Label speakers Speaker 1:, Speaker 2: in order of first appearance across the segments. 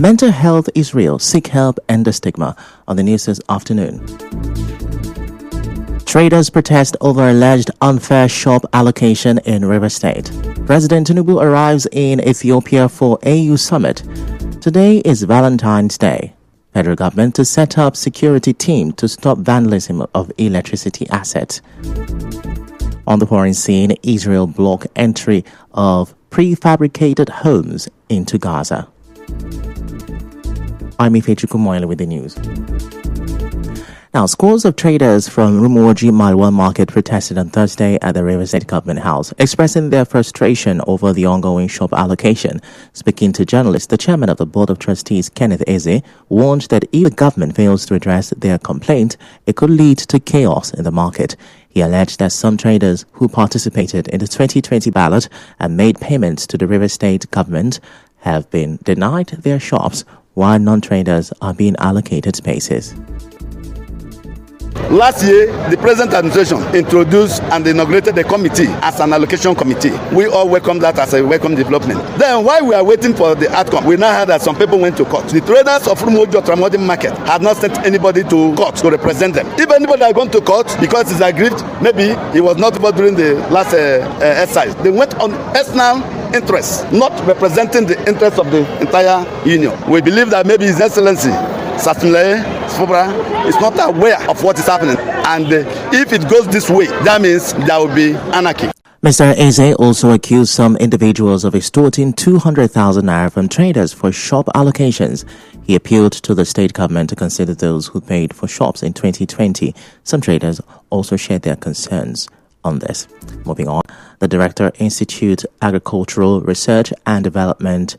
Speaker 1: Mental health is real. Seek help, end the stigma. On the news this afternoon. Traders protest over alleged unfair shop allocation in Rivers State. President Tinubu arrives in Ethiopia for AU summit. Today is Valentine's Day. Federal government to set up security team to stop vandalism of electricity assets. On the foreign scene, Israel block entry of prefabricated homes into Gaza. I'm Ifechuku Moyle with the news. Now, scores of traders from Rumuoji Malwa Market protested on Thursday at the Rivers State Government House, expressing their frustration over the ongoing shop allocation. Speaking to journalists, the chairman of the Board of Trustees, Kenneth Eze, warned that if the government fails to address their complaint, it could lead to chaos in the market. He alleged that some traders who participated in the 2020 ballot and made payments to the Rivers State government have been denied their shops, while non-traders are being allocated spaces.
Speaker 2: Last year, the present administration introduced and inaugurated a committee as an allocation committee. We all welcome that as a welcome development. Then, while we are waiting for the outcome, we now heard that some people went to court. The traders of Rumuoji Tramodi Market have not sent anybody to court to represent them. If anybody had gone to court because it's aggrieved, maybe he was not during the last exercise. They went on personal interest, not representing the interests of the entire union. We believe that maybe His Excellency Satunle Fubra is not aware of what is happening, and if it goes this way, that means there will be anarchy.
Speaker 1: Mr. Eze also accused some individuals of extorting 200,000 naira from traders for shop allocations. He appealed to the state government to consider those who paid for shops in 2020. Some traders also shared their concerns on this. Moving on, the Director, Institute Agricultural Research and Development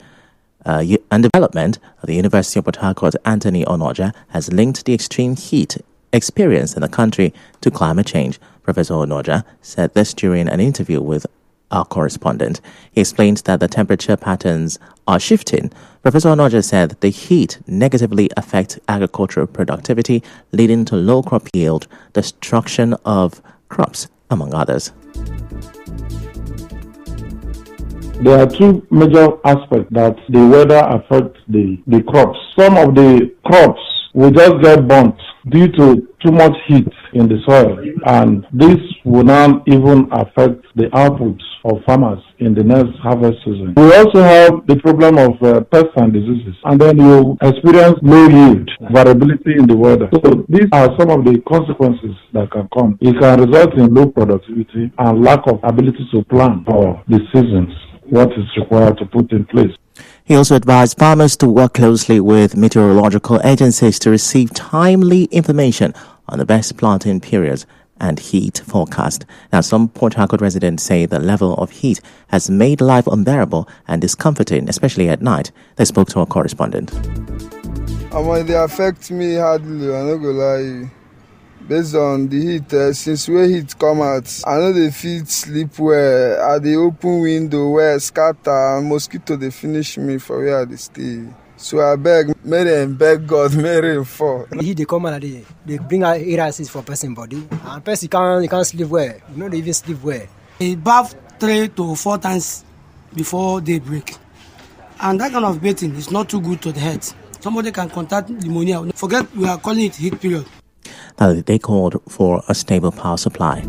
Speaker 1: of the University of Port Harcourt, Anthony Onoja, has linked the extreme heat experienced in the country to climate change. Professor Onoja said this during an interview with our correspondent. He explained that the temperature patterns are shifting. Professor Onoja said the heat negatively affects agricultural productivity, leading to low crop yield, destruction of crops, among others.
Speaker 3: There are two major aspects that the weather affects the crops. Some of the crops will just get burnt due to too much heat in the soil, and this will now even affect the output of farmers in the next harvest season. We also have the problem of pests and diseases, and then you experience low yield, variability in the weather. So these are some of the consequences that can come. It can result in low productivity and lack of ability to plan for the seasons what is required to put in place.
Speaker 1: He also advised farmers to work closely with meteorological agencies to receive timely information on the best planting periods and heat forecast. Now, some Port Harcourt residents say the level of heat has made life unbearable and discomforting, especially at night. They spoke to our correspondent.
Speaker 4: They affect me hardly, I'm not gonna lie. Based on the heat, since where heat come out, I know they fit sleep well. At the open window where scatter and mosquito they finish me for where they stay. So I beg, may them beg God, may rain fall.
Speaker 5: The heat they come out, they bring out air for person body, and person can't sleep well. You know they even sleep well.
Speaker 6: They bath 3 to 4 times before daybreak, and that kind of bathing is not too good to the health. Somebody can contract pneumonia. Forget we are calling it heat period.
Speaker 1: They called for a stable power supply.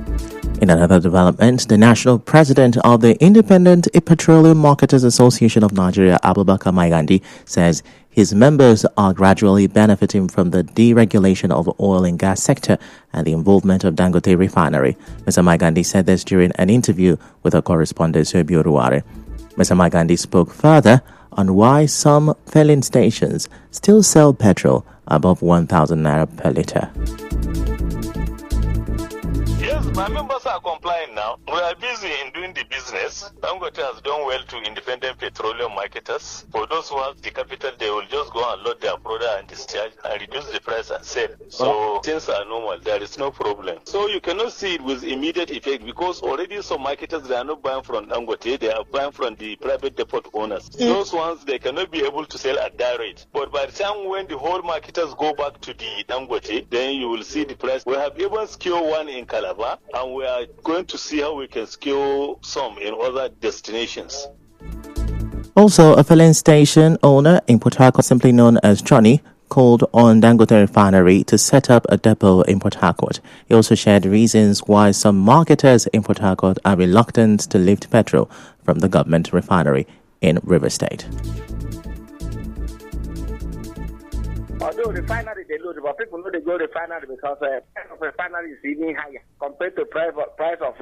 Speaker 1: In another development, the national president of the Independent Petroleum Marketers Association of Nigeria, Abubakar Maigandi, says his members are gradually benefiting from the deregulation of the oil and gas sector and the involvement of Dangote Refinery. Mr. Maigandi said this during an interview with our correspondent, Sebi Oruware. Mr. Maigandi spoke further on why some filling stations still sell petrol above 1,000 naira per litre.
Speaker 7: Yes, my members are complying now. We are busy in doing the business. Dangote has done well to independent petroleum marketers. For those who have the capital, they will just go and load their product and discharge and reduce the price and sell. So things are normal. There is no problem. So you cannot see it with immediate effect because already some marketers, they are not buying from Dangote. They are buying from the private depot owners. Those ones, they cannot be able to sell at that rate. But by the time when the whole marketers go back to the Dangote, then you will see the price. We have even secured one in Calabar, and we are going to see how we can secure some in other destinations.
Speaker 1: Also, a filling station owner in Port Harcourt, simply known as Johnny, called on Dangote Refinery to set up a depot in Port Harcourt. He also shared reasons why some marketers in Port Harcourt are reluctant to lift petrol from the government refinery in River State.
Speaker 8: Although refinery they load, but people know they go refinery because price of refinery is even higher compared to price of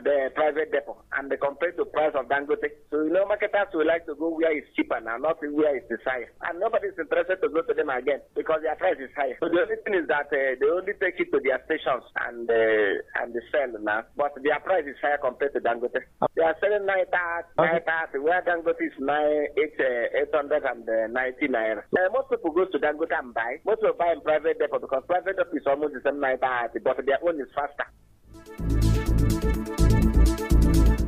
Speaker 8: the private depot and compared to price of Dangote. So marketers will like to go where it's cheaper now, not where it's higher. And nobody is interested to go to them again because their price is higher. So the only thing is that they only take it to their stations and they sell now. But their price is higher compared to Dangote. They are selling 930, where Dangote is 890 naira. Most people go to Dangote and buy. Most will buy in private depot because private depot is almost the same 930, but their own is faster.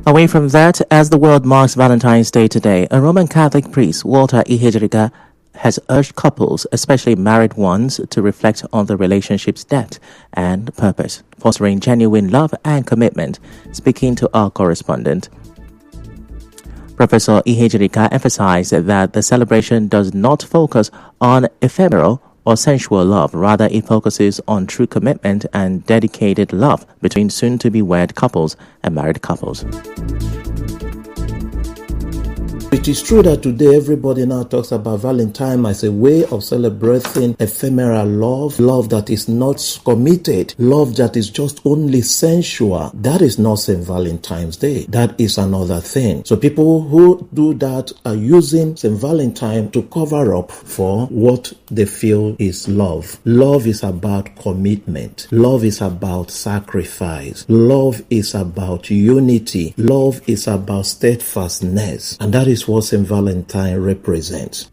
Speaker 1: Away from that, as the world marks Valentine's Day today, a Roman Catholic priest, Walter Ihejirika, has urged couples, especially married ones, to reflect on the relationship's depth and purpose, fostering genuine love and commitment. Speaking to our correspondent, Professor Ihejirika emphasized that the celebration does not focus on ephemeral or sensual love. Rather, it focuses on true commitment and dedicated love between soon-to-be-wed couples and married couples.
Speaker 9: It is true that today everybody now talks about Valentine as a way of celebrating ephemeral love that is not committed, love that is just only sensual. That is not St. Valentine's Day. That is another thing. So people who do that are using St. Valentine to cover up for what they feel is love. Love is about commitment. Love is about sacrifice. Love is about unity. Love is about steadfastness. And that is what St. Valentine represents.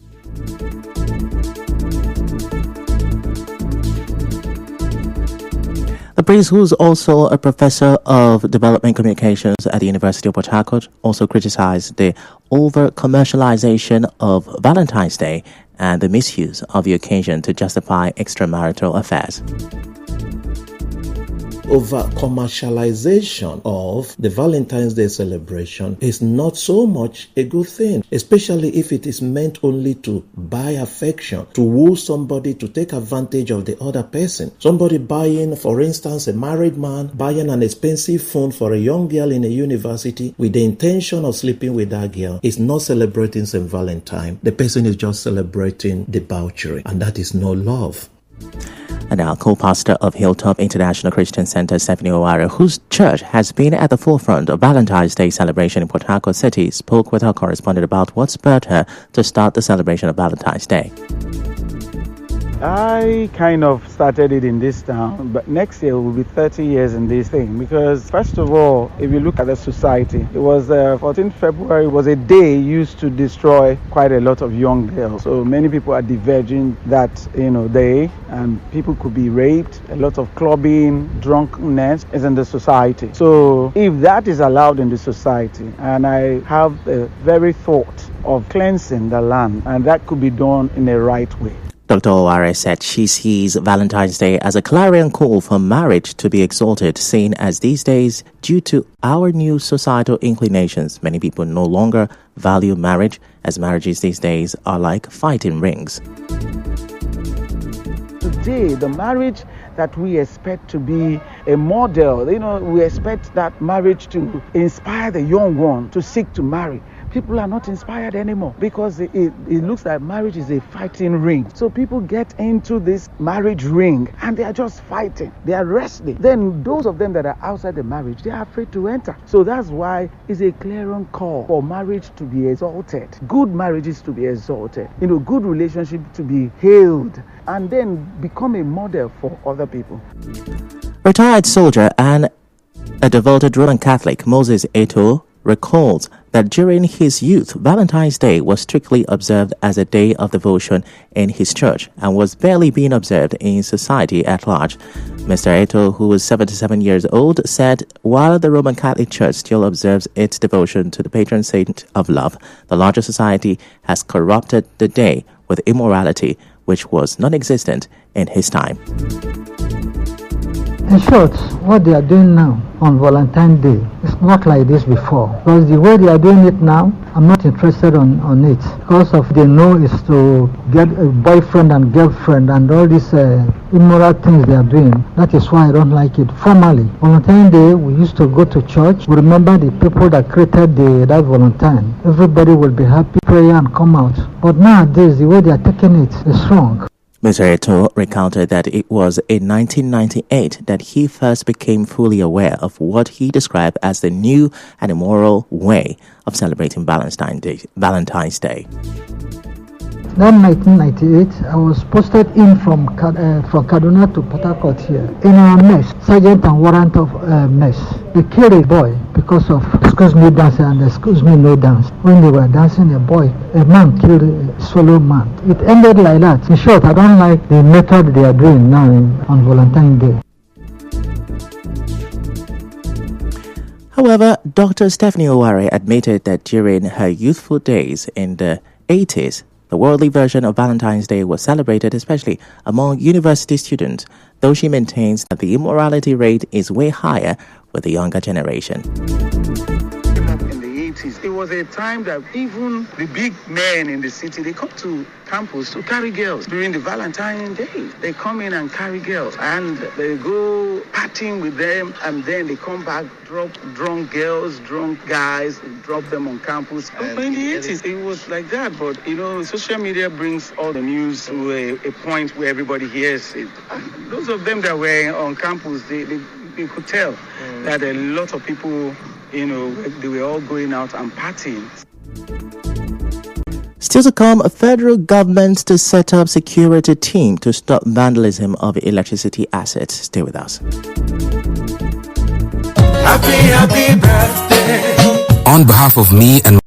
Speaker 1: The priest, who's also a professor of development communications at the University of Port Harcourt, also criticized the over-commercialization of Valentine's Day and the misuse of the occasion to justify extramarital affairs.
Speaker 9: Over-commercialization of the Valentine's Day celebration is not so much a good thing, especially if it is meant only to buy affection, to woo somebody, to take advantage of the other person. Somebody buying, for instance, a married man buying an expensive phone for a young girl in a university with the intention of sleeping with that girl is not celebrating St. Valentine. The person is just celebrating debauchery, and that is no love.
Speaker 1: And now, co-pastor of Hilltop International Christian Center, Stephanie Oware, whose church has been at the forefront of Valentine's Day celebration in Port Harcourt City, spoke with our correspondent about what spurred her to start the celebration of Valentine's Day.
Speaker 10: I kind of started it in this town, but next year will be 30 years in this thing because, first of all, if you look at the society, it was 14th February was a day used to destroy quite a lot of young girls. So many people are diverging that, day, and people could be raped. A lot of clubbing, drunkenness is in the society. So if that is allowed in the society, and I have the very thought of cleansing the land, and that could be done in the right way.
Speaker 1: Dr. Oware said she sees Valentine's Day as a clarion call for marriage to be exalted, saying as these days, due to our new societal inclinations, many people no longer value marriage, as marriages these days are like fighting rings.
Speaker 10: Today, the marriage that we expect to be a model, we expect that marriage to inspire the young one to seek to marry. People are not inspired anymore because it looks like marriage is a fighting ring. So people get into this marriage ring and they are just fighting. They are wrestling. Then those of them that are outside the marriage, they are afraid to enter. So that's why it's a clarion call for marriage to be exalted. Good marriages to be exalted. Good relationship to be hailed and then become a model for other people.
Speaker 1: Retired soldier and a devoted Roman Catholic, Moses Eto, recalls that during his youth, Valentine's Day was strictly observed as a day of devotion in his church and was barely being observed in society at large. Mr. Eto, who was 77 years old, said while the Roman Catholic Church still observes its devotion to the patron saint of love, the larger society has corrupted the day with immorality, which was non-existent in his time.
Speaker 11: In short, what they are doing now on Valentine's Day is not like this before. Because the way they are doing it now, I'm not interested on it. Because of they know is to get a boyfriend and girlfriend and all these immoral things they are doing. That is why I don't like it. Formally, Valentine's Day, we used to go to church. We remember the people that created that Valentine. Everybody will be happy, pray and come out. But nowadays, the way they are taking it is wrong.
Speaker 1: Mr. Eto'o recounted that it was in 1998 that he first became fully aware of what he described as the new and immoral way of celebrating Valentine's Day.
Speaker 11: Then 1998, I was posted in from Kaduna to Port Harcourt here. In our mess, sergeant and warrant of mess, they killed a boy because of excuse me dancing and excuse me no dance. When they were dancing, a man killed a solo man. It ended like that. In short, I don't like the method they are doing now on Valentine's Day.
Speaker 1: However, Dr. Stephanie Oware admitted that during her youthful days in the 80s, the worldly version of Valentine's Day was celebrated especially among university students, though she maintains that the immorality rate is way higher with the younger generation.
Speaker 10: In the 80s, it was a time that even the big men in the city, they come to campus to carry girls during the Valentine's Day. They come in and carry girls and they go partying with them, and then they come back, drop drunk girls, drunk guys, drop them on campus. But in the 80s, it was like that. But, social media brings all the news to a point where everybody hears it. And those of them that were on campus, they could tell that a lot of people, they were all going out and partying.
Speaker 1: Still to come, a federal government to set up security team to stop vandalism of electricity assets. Stay with us.
Speaker 12: Happy birthday. On behalf of me and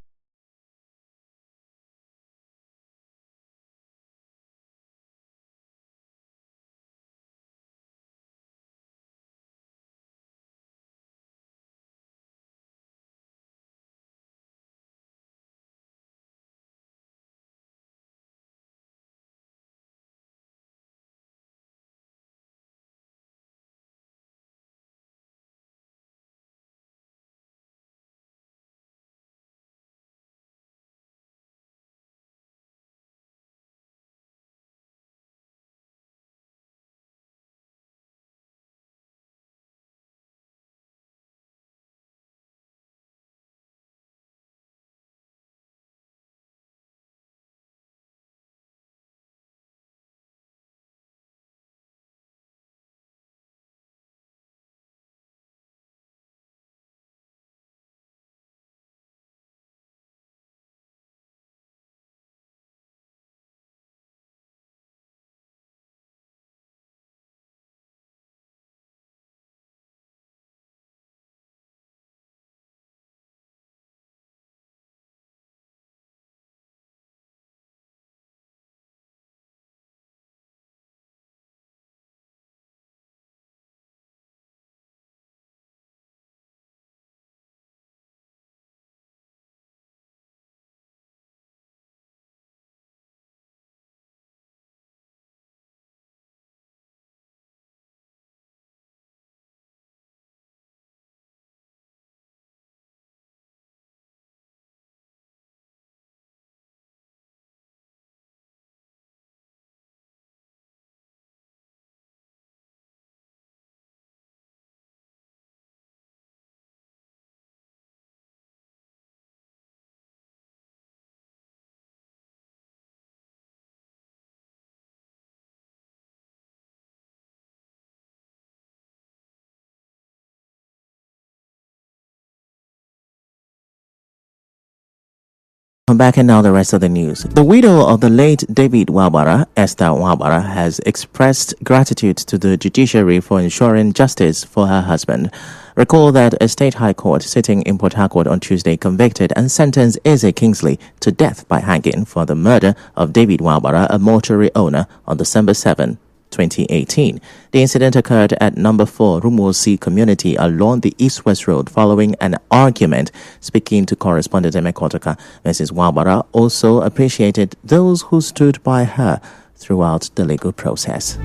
Speaker 1: Come back and now the rest of the news. The widow of the late David Wabara, Esther Wabara, has expressed gratitude to the judiciary for ensuring justice for her husband. Recall that a state high court sitting in Port Harcourt on Tuesday convicted and sentenced Eze Kingsley to death by hanging for the murder of David Wabara, a mortuary owner, on December 7, 2018. The incident occurred at number 4 Rumuosi community along the East-West Road following an argument. Speaking to correspondent Eme Kotoka, Mrs. Wabara also appreciated those who stood by her throughout the legal process.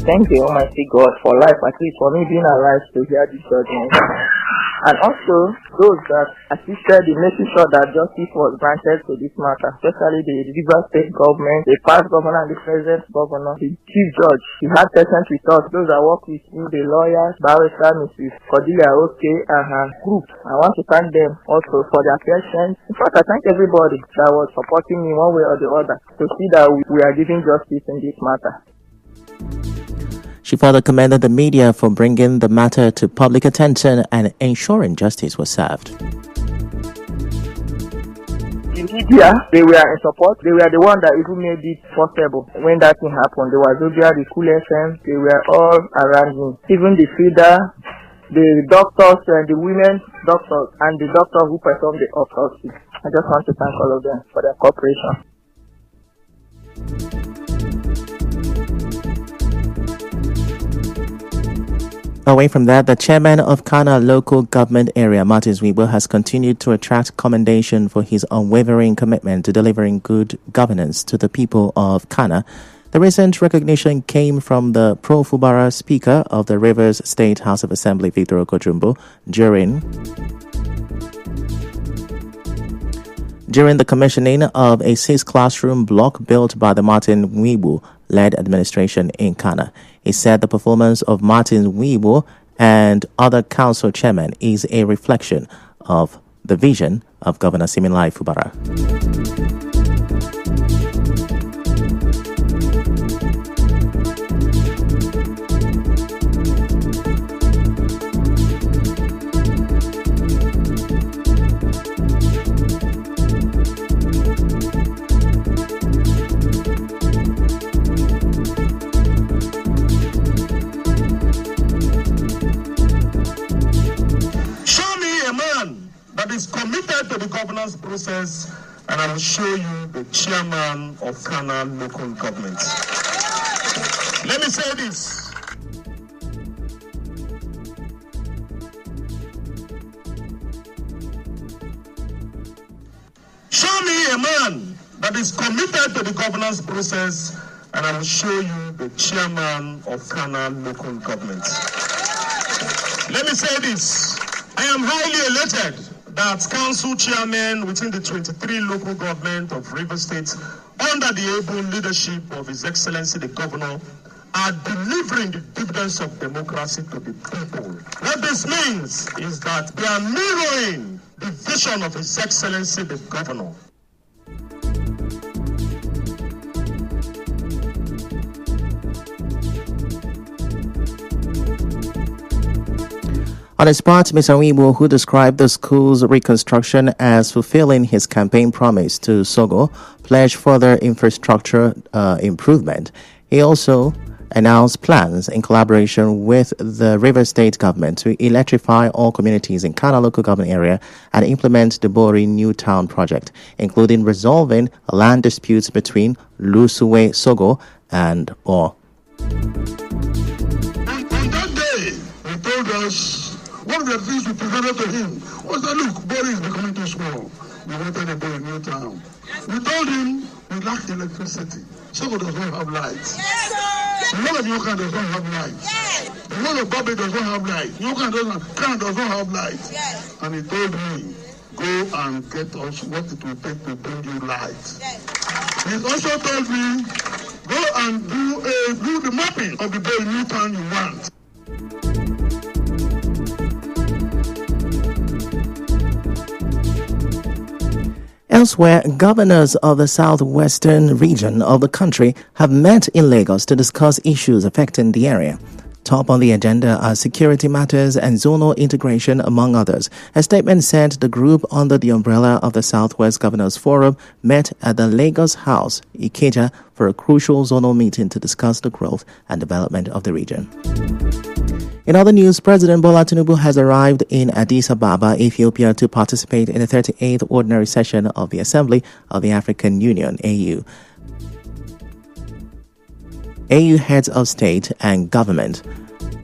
Speaker 13: thank the Almighty God for life, at least for me being alive to hear this judgment. And also those that assisted in making sure that justice was granted to this matter, especially the Rivers State government, the past governor and the present governor, the chief judge. He had present with us, those that work with him, the lawyers, barrister Mrs. Cordelia Oke and her group. I want to thank them also for their patience. In fact, I thank everybody that was supporting me one way or the other to see that we are giving justice in this matter.
Speaker 1: She further commended the media for bringing the matter to public attention and ensuring justice was served.
Speaker 13: The media, they were in support. They were the one that even made it possible when that thing happened. There was Zobia, the Cool FM, they were all around me. Even the feeder, the doctors and the women doctors and the doctor who performed the autopsy. I just want to thank all of them for their cooperation.
Speaker 1: Away from that, the chairman of Kana local government area, Martin Zwibo, has continued to attract commendation for his unwavering commitment to delivering good governance to the people of Kana. The recent recognition came from the pro-Fubara Speaker of the Rivers State House of Assembly, Victor Okojumbo, during the commissioning of a 6-classroom block built by the Martin Zwibo-led administration in Kana. He said the performance of Martin Zwibo and other council chairmen is a reflection of the vision of Governor Siminalayi Fubara.
Speaker 14: Is committed to the governance process, and I will show you the chairman of Kana local government. Let me say this. Show me a man that is committed to the governance process, and I will show you the chairman of Kana local government. Let me say this. I am highly elated that council chairmen within the 23 local government of Rivers State, under the able leadership of His Excellency the Governor, are delivering the dividends of democracy to the people. What this means is that they are mirroring the vision of His Excellency the Governor.
Speaker 1: On his part, Mr. Zwibo, who described the school's reconstruction as fulfilling his campaign promise to Sogo, pledged further infrastructure improvement. He also announced plans in collaboration with the Rivers State government to electrify all communities in Kana local government area and implement the Bori New Town project, including resolving land disputes between Lusuwe Sogo and Or.
Speaker 14: On that day, he told us, one of the things we presented to him was that, look, Bori is becoming too small. We wanted a Bori New Town. We told him we lack electricity. Sogo does not have lights. The whole of Yokan does not have lights. The whole of Babe does not have lights. Yokan does not have lights. And he told me, go and get us what it will take to bring you lights. He also told me, go and do the mapping of the Bori New Town you want.
Speaker 1: Elsewhere, governors of the southwestern region of the country have met in Lagos to discuss issues affecting the area. Top on the agenda are security matters and zonal integration, among others. A statement said the group under the umbrella of the Southwest Governors Forum met at the Lagos House, Ikeja, for a crucial zonal meeting to discuss the growth and development of the region. In other news, President Bola Tinubu has arrived in Addis Ababa, Ethiopia, to participate in the 38th Ordinary Session of the Assembly of the African Union, AU. AU heads of state and government.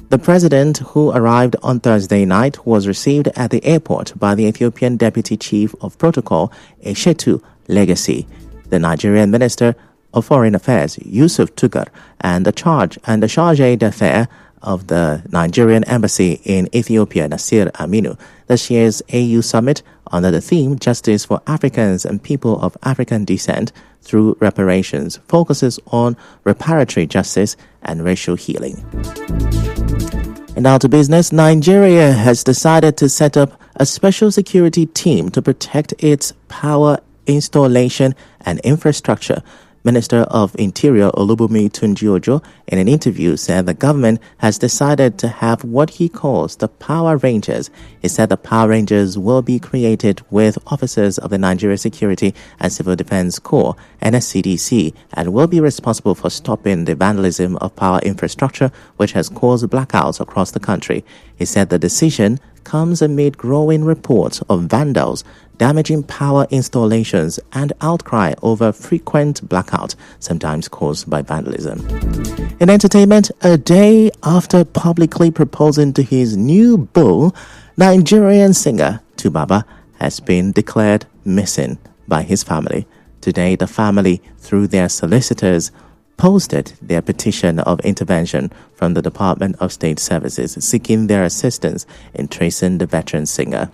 Speaker 1: The president, who arrived on Thursday night, was received at the airport by the Ethiopian Deputy Chief of Protocol, Eshetu Legacy. The Nigerian minister of Foreign Affairs, Yusuf Tugar, and the charge d'affaires of the Nigerian embassy in Ethiopia, Nasir Aminu, this year's AU summit under the theme Justice for Africans and People of African Descent through Reparations focuses on reparatory justice and racial healing. And now to business. Nigeria has decided to set up a special security team to protect its power installation and infrastructure. Minister of Interior Olubunmi Tunji-Ojo in an interview said the government has decided to have what he calls the Power Rangers. He said the Power Rangers will be created with officers of the Nigeria Security and Civil Defense Corps, NSCDC, and will be responsible for stopping the vandalism of power infrastructure, which has caused blackouts across the country. He said the decision comes amid growing reports of vandals damaging power installations and outcry over frequent blackouts, sometimes caused by vandalism. In entertainment, a day after publicly proposing to his new beau, Nigerian singer Tubaba has been declared missing by his family. Today, the family, through their solicitors, posted their petition of intervention from the Department of State Services, seeking their assistance in tracing the veteran singer.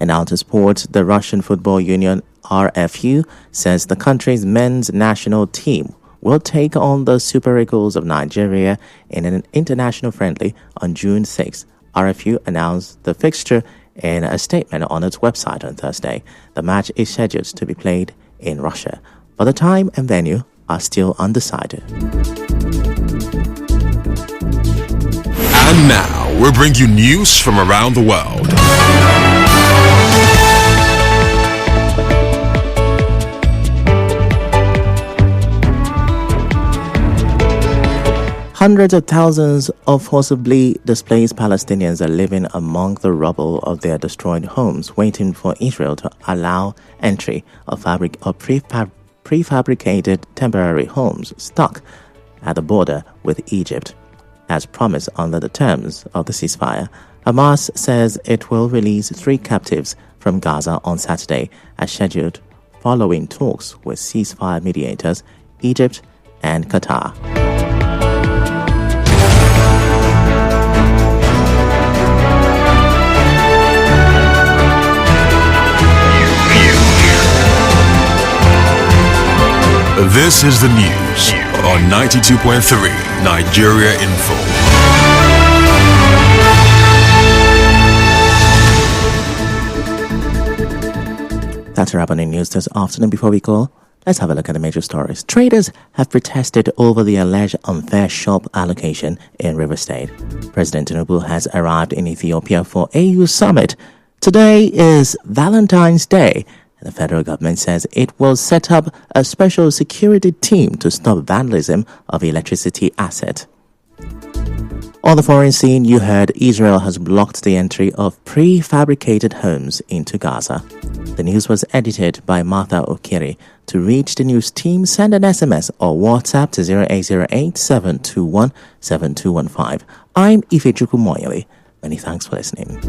Speaker 1: And now to sport, the Russian Football Union, RFU, says the country's men's national team will take on the Super Eagles of Nigeria in an international friendly on June 6. RFU announced the fixture in a statement on its website on Thursday. The match is scheduled to be played in Russia, but the time and venue are still undecided.
Speaker 12: And now, we'll bring you news from around the world.
Speaker 1: Hundreds of thousands of forcibly displaced Palestinians are living among the rubble of their destroyed homes, waiting for Israel to allow entry of prefabricated temporary homes stuck at the border with Egypt. As promised under the terms of the ceasefire, Hamas says it will release 3 captives from Gaza on Saturday, as scheduled, following talks with ceasefire mediators Egypt and Qatar.
Speaker 12: This is the news on 92.3 Nigeria Info.
Speaker 1: That's a wrap on the news this afternoon. Before we go, let's have a look at the major stories. Traders have protested over the alleged unfair shop allocation in River State. President Tinubu has arrived in Ethiopia for AU Summit. Today is Valentine's Day. The federal government says it will set up a special security team to stop vandalism of electricity assets. On the foreign scene, you heard Israel has blocked the entry of prefabricated homes into Gaza. The news was edited by Martha Okiri. To reach the news team, send an SMS or WhatsApp to 0808-721-7215. I'm Ifechukwu Moyele. Many thanks for listening.